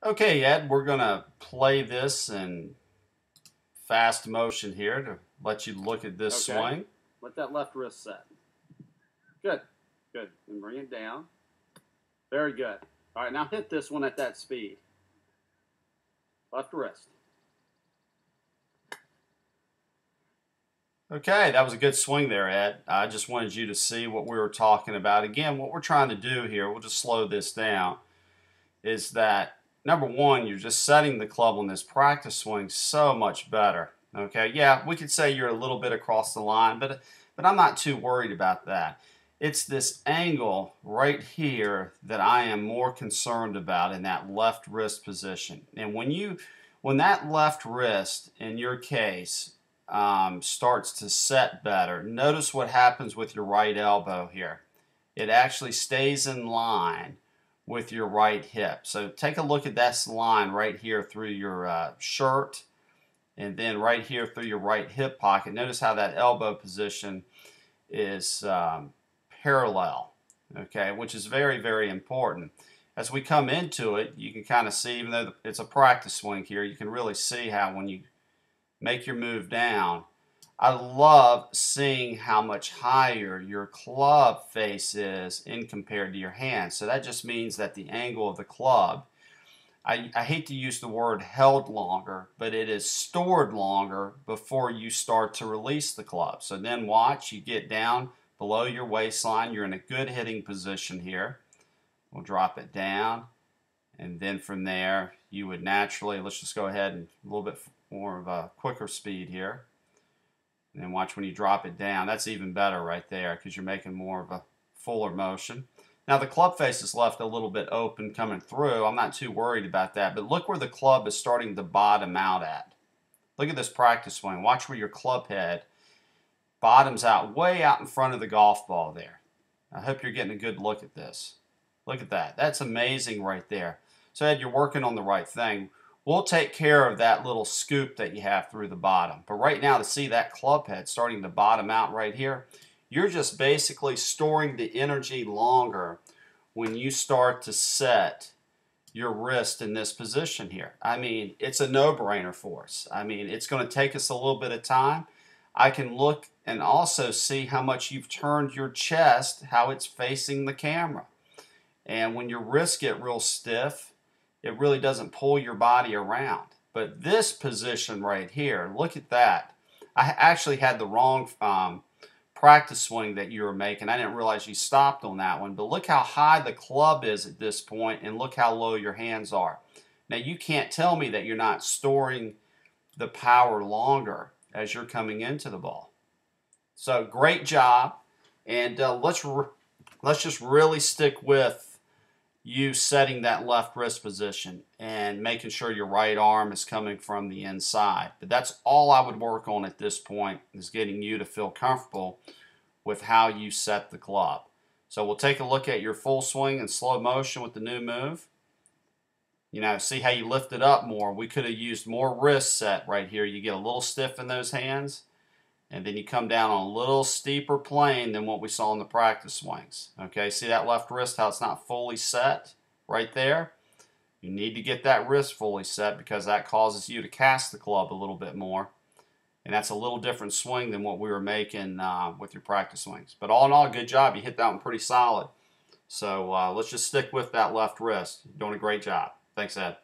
Okay, Ed, we're going to play this in fast motion here to let you look at this Okay. swing. Let that left wrist set. Good. Good. And bring it down. Very good. All right, now hit this one at that speed. Left wrist. Okay, that was a good swing there, Ed. I just wanted you to see what we were talking about. Again, what we're trying to do here, we'll just slow this down, is that number one, you're just setting the club on this practice swing so much better. Okay, yeah, we could say you're a little bit across the line, but I'm not too worried about that. It's this angle right here that I am more concerned about in that left wrist position. And when that left wrist, in your case, starts to set better, notice what happens with your right elbow here. It actually stays in line with your right hip. So take a look at this line right here through your shirt and then right here through your right hip pocket. Notice how that elbow position is parallel, okay, which is very, very important. As we come into it, you can kind of see, even though it's a practice swing here, you can really see how when you make your move down, I love seeing how much higher your club face is in compared to your hand. So that just means that the angle of the club, I hate to use the word held longer, but it is stored longer before you start to release the club. So then watch, you get down below your waistline. You're in a good hitting position here. We'll drop it down. And then from there, you would naturally, let's just go ahead and a little bit more of a quicker speed here. And then watch when you drop it down. That's even better right there because you're making more of a fuller motion. Now the club face is left a little bit open coming through. I'm not too worried about that. But look where the club is starting to bottom out at. Look at this practice swing. Watch where your club head bottoms out way out in front of the golf ball there. I hope you're getting a good look at this. Look at that. That's amazing right there. So Ed, you're working on the right thing. We'll take care of that little scoop that you have through the bottom. But right now, to see that club head starting to bottom out right here, you're just basically storing the energy longer when you start to set your wrist in this position here. I mean, it's a no-brainer for us. I mean, it's going to take us a little bit of time. I can look and also see how much you've turned your chest, how it's facing the camera. And when your wrists get real stiff, it really doesn't pull your body around. But this position right here, look at that. I actually had the wrong practice swing that you were making. I didn't realize you stopped on that one. But look how high the club is at this point and look how low your hands are. Now you can't tell me that you're not storing the power longer as you're coming into the ball. So great job. And let's just really stick with you setting that left wrist position and making sure your right arm is coming from the inside. But that's all I would work on at this point, is getting you to feel comfortable with how you set the club. So we'll take a look at your full swing in slow motion with the new move. You know, see how you lift it up more. We could have used more wrist set right here. You get a little stiff in those hands, and then you come down on a little steeper plane than what we saw in the practice swings. Okay, see that left wrist, how it's not fully set right there? You need to get that wrist fully set because that causes you to cast the club a little bit more. And that's a little different swing than what we were making with your practice swings. But all in all, good job. You hit that one pretty solid. So let's just stick with that left wrist. You're doing a great job. Thanks, Ed.